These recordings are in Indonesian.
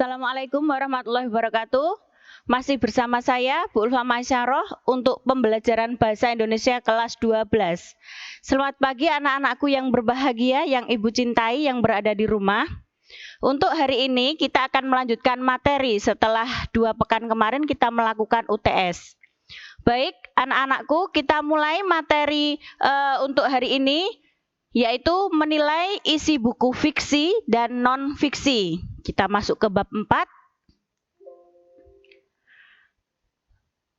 Assalamualaikum warahmatullahi wabarakatuh. Masih bersama saya Bu Ulfa Maisyaroh untuk pembelajaran Bahasa Indonesia kelas 12. Selamat pagi anak-anakku yang berbahagia, yang Ibu cintai, yang berada di rumah. Untuk hari ini kita akan melanjutkan materi setelah 2 pekan kemarin kita melakukan UTS. Baik anak-anakku, kita mulai materi untuk hari ini, yaitu menilai isi buku fiksi dan non-fiksi. Kita masuk ke bab 4.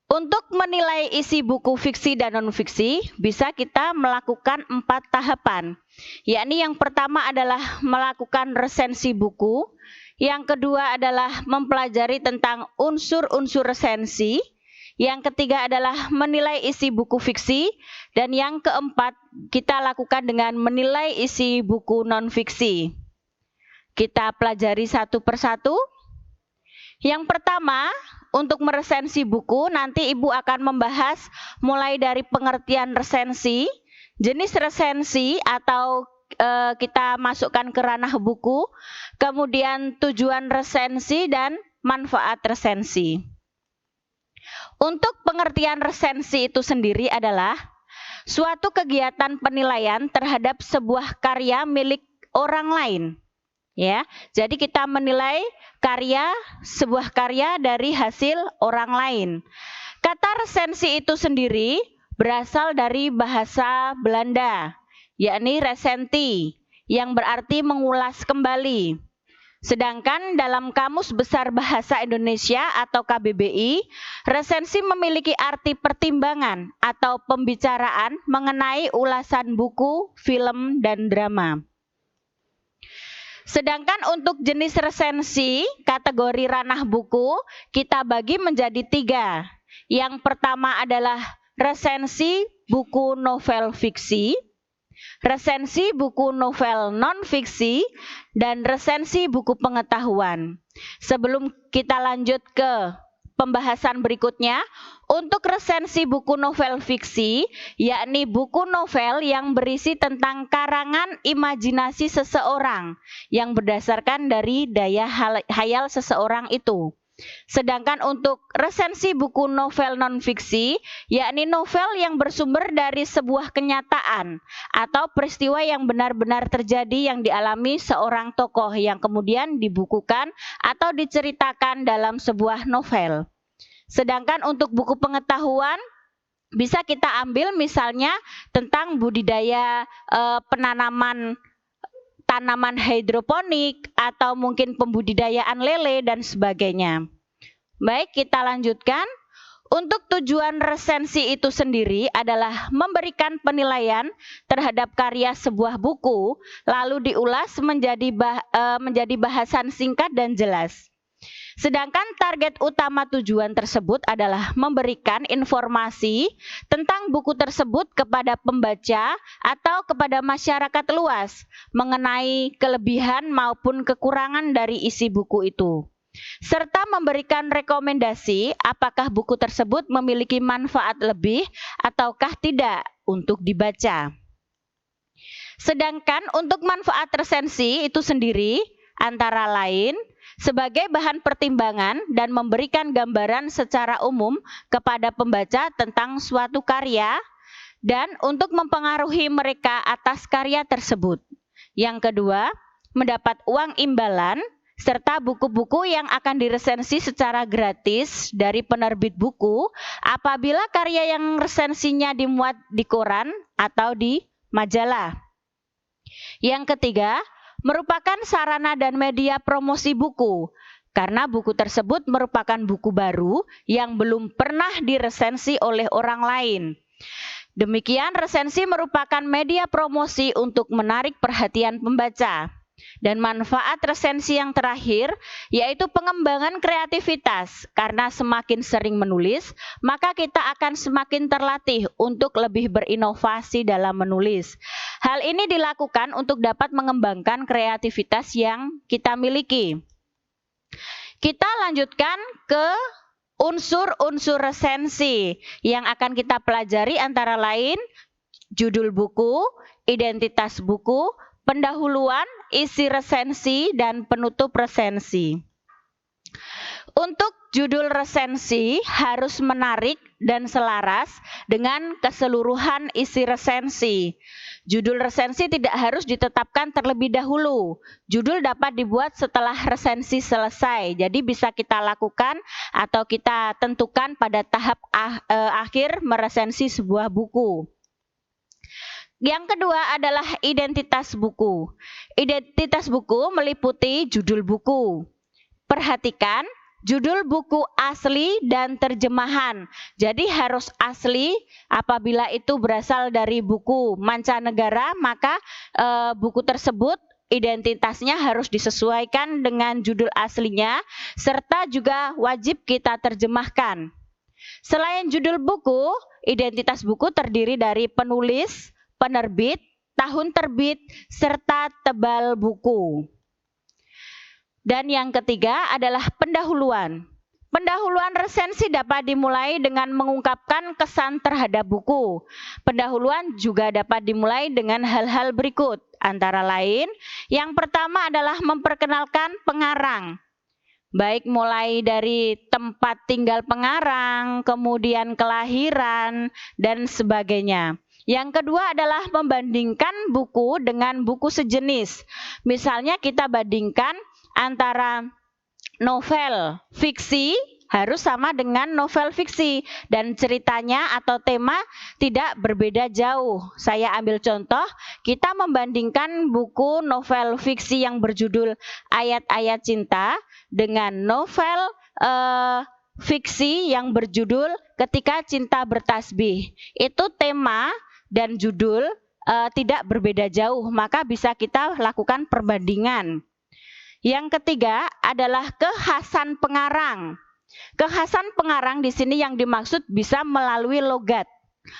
Untuk menilai isi buku fiksi dan non-fiksi, bisa kita melakukan 4 tahapan. Yakni yang pertama adalah melakukan resensi buku, yang kedua adalah mempelajari tentang unsur-unsur resensi, yang ketiga adalah menilai isi buku fiksi, dan yang keempat kita lakukan dengan menilai isi buku non-fiksi. Kita pelajari satu persatu. Yang pertama, untuk meresensi buku, nanti Ibu akan membahas mulai dari pengertian resensi, jenis resensi atau kita masukkan ke ranah buku, kemudian tujuan resensi dan manfaat resensi. Untuk pengertian resensi itu sendiri adalah suatu kegiatan penilaian terhadap sebuah karya milik orang lain. Ya, jadi kita menilai sebuah karya dari hasil orang lain. Kata resensi itu sendiri berasal dari bahasa Belanda, yakni resenti, yang berarti mengulas kembali. Sedangkan dalam Kamus Besar Bahasa Indonesia atau KBBI, resensi memiliki arti pertimbangan atau pembicaraan mengenai ulasan buku, film, dan drama. Sedangkan untuk jenis resensi, kategori ranah buku, kita bagi menjadi 3. Yang pertama adalah resensi buku novel fiksi, resensi buku novel non-fiksi, dan resensi buku pengetahuan. Sebelum kita lanjut ke pembahasan berikutnya, untuk resensi buku novel fiksi, yakni buku novel yang berisi tentang karangan imajinasi seseorang yang berdasarkan dari daya hayal seseorang itu. Sedangkan untuk resensi buku novel non-fiksi, yakni novel yang bersumber dari sebuah kenyataan atau peristiwa yang benar-benar terjadi yang dialami seorang tokoh yang kemudian dibukukan atau diceritakan dalam sebuah novel. Sedangkan untuk buku pengetahuan, bisa kita ambil misalnya tentang budidaya penanaman tanaman hidroponik atau mungkin pembudidayaan lele dan sebagainya. Baik, kita lanjutkan. Untuk tujuan resensi itu sendiri adalah memberikan penilaian terhadap karya sebuah buku, lalu diulas menjadi bahasan singkat dan jelas. Sedangkan target utama tujuan tersebut adalah memberikan informasi tentang buku tersebut kepada pembaca atau kepada masyarakat luas mengenai kelebihan maupun kekurangan dari isi buku itu, serta memberikan rekomendasi apakah buku tersebut memiliki manfaat lebih ataukah tidak untuk dibaca. Sedangkan untuk manfaat resensi itu sendiri antara lain sebagai bahan pertimbangan dan memberikan gambaran secara umum kepada pembaca tentang suatu karya dan untuk mempengaruhi mereka atas karya tersebut. Yang kedua, mendapat uang imbalan serta buku-buku yang akan diresensi secara gratis dari penerbit buku apabila karya yang resensinya dimuat di koran atau di majalah. Yang ketiga, merupakan sarana dan media promosi buku, karena buku tersebut merupakan buku baru yang belum pernah diresensi oleh orang lain. Demikian, resensi merupakan media promosi untuk menarik perhatian pembaca. Dan manfaat resensi yang terakhir, yaitu pengembangan kreativitas, karena semakin sering menulis, maka kita akan semakin terlatih untuk lebih berinovasi dalam menulis. Hal ini dilakukan untuk dapat mengembangkan kreativitas yang kita miliki. Kita lanjutkan ke unsur-unsur resensi yang akan kita pelajari antara lain judul buku, identitas buku, pendahuluan, isi resensi, dan penutup resensi. Untuk judul resensi harus menarik dan selaras dengan keseluruhan isi resensi. Judul resensi tidak harus ditetapkan terlebih dahulu. Judul dapat dibuat setelah resensi selesai. Jadi bisa kita lakukan atau kita tentukan pada tahap akhir meresensi sebuah buku. Yang kedua adalah identitas buku. Identitas buku meliputi judul buku. Perhatikan judul buku asli dan terjemahan. Jadi harus asli. Apabila itu berasal dari buku mancanegara, maka buku tersebut identitasnya harus disesuaikan dengan judul aslinya, serta juga wajib kita terjemahkan. Selain judul buku, identitas buku terdiri dari penulis, penerbit, tahun terbit, serta tebal buku. Dan yang ketiga adalah pendahuluan. Pendahuluan resensi dapat dimulai dengan mengungkapkan kesan terhadap buku. Pendahuluan juga dapat dimulai dengan hal-hal berikut. Antara lain, yang pertama adalah memperkenalkan pengarang. Baik mulai dari tempat tinggal pengarang, kemudian kelahiran, dan sebagainya. Yang kedua adalah membandingkan buku dengan buku sejenis. Misalnya kita bandingkan antara novel fiksi harus sama dengan novel fiksi dan ceritanya atau tema tidak berbeda jauh. Saya ambil contoh, kita membandingkan buku novel fiksi yang berjudul Ayat-Ayat Cinta dengan novel fiksi yang berjudul Ketika Cinta Bertasbih. Itu tema dan judul tidak berbeda jauh, maka bisa kita lakukan perbandingan. Yang ketiga adalah kekhasan pengarang. Kekhasan pengarang di sini yang dimaksud bisa melalui logat.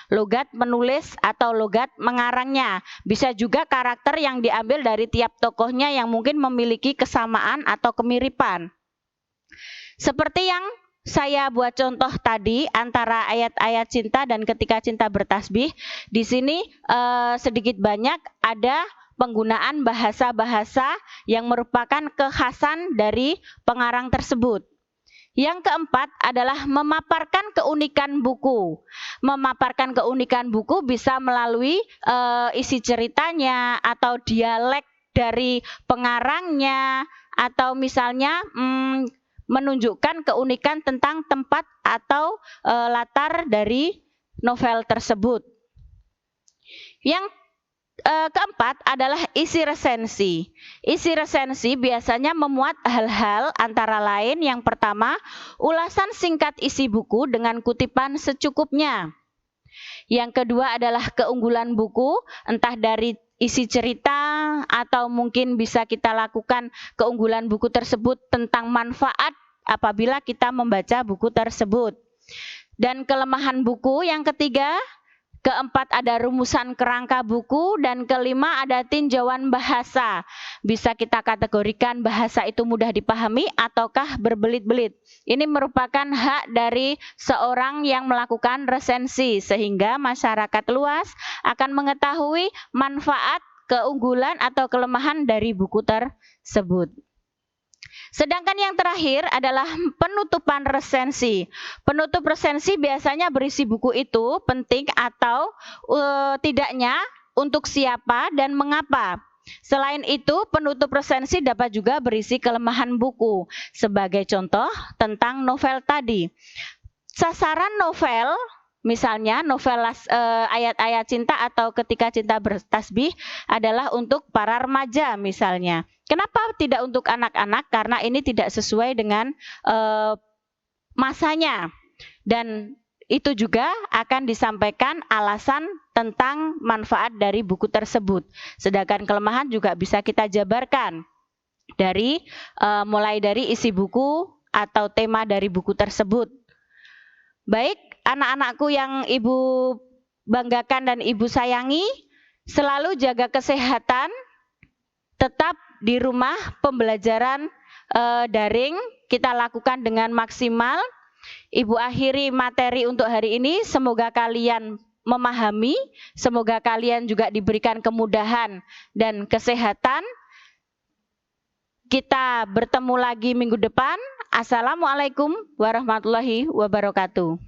Logat menulis atau logat mengarangnya. Bisa juga karakter yang diambil dari tiap tokohnya yang mungkin memiliki kesamaan atau kemiripan. Seperti yang saya buat contoh tadi antara Ayat-Ayat Cinta dan Ketika Cinta Bertasbih. Di sini sedikit banyak ada penggunaan bahasa-bahasa yang merupakan kekhasan dari pengarang tersebut. Yang keempat adalah memaparkan keunikan buku. Memaparkan keunikan buku bisa melalui isi ceritanya atau dialek dari pengarangnya, atau misalnya menunjukkan keunikan tentang tempat atau latar dari novel tersebut. Yang keempat adalah isi resensi. Isi resensi biasanya memuat hal-hal antara lain yang pertama, ulasan singkat isi buku dengan kutipan secukupnya. Yang kedua adalah keunggulan buku, entah dari isi cerita atau mungkin bisa kita lakukan keunggulan buku tersebut tentang manfaat apabila kita membaca buku tersebut. Dan kelemahan buku yang ketiga, keempat ada rumusan kerangka buku, dan kelima ada tinjauan bahasa. Bisa kita kategorikan bahasa itu mudah dipahami ataukah berbelit-belit. Ini merupakan hak dari seorang yang melakukan resensi, sehingga masyarakat luas akan mengetahui manfaat, keunggulan atau kelemahan dari buku tersebut. Sedangkan yang terakhir adalah penutupan resensi. Penutup resensi biasanya berisi buku itu penting atau tidaknya, untuk siapa dan mengapa. Selain itu, penutup resensi dapat juga berisi kelemahan buku. Sebagai contoh tentang novel tadi. Sasaran novel, misalnya novel Ayat-Ayat Cinta atau Ketika Cinta Bertasbih adalah untuk para remaja misalnya. Kenapa tidak untuk anak-anak? Karena ini tidak sesuai dengan masanya. Dan itu juga akan disampaikan alasan tentang manfaat dari buku tersebut. Sedangkan kelemahan juga bisa kita jabarkan dari mulai dari isi buku atau tema dari buku tersebut. Baik, anak-anakku yang Ibu banggakan dan Ibu sayangi, selalu jaga kesehatan, tetap di rumah. Pembelajaran daring kita lakukan dengan maksimal. Ibu akhiri materi untuk hari ini, semoga kalian memahami, semoga kalian juga diberikan kemudahan dan kesehatan. Kita bertemu lagi minggu depan. Assalamualaikum warahmatullahi wabarakatuh.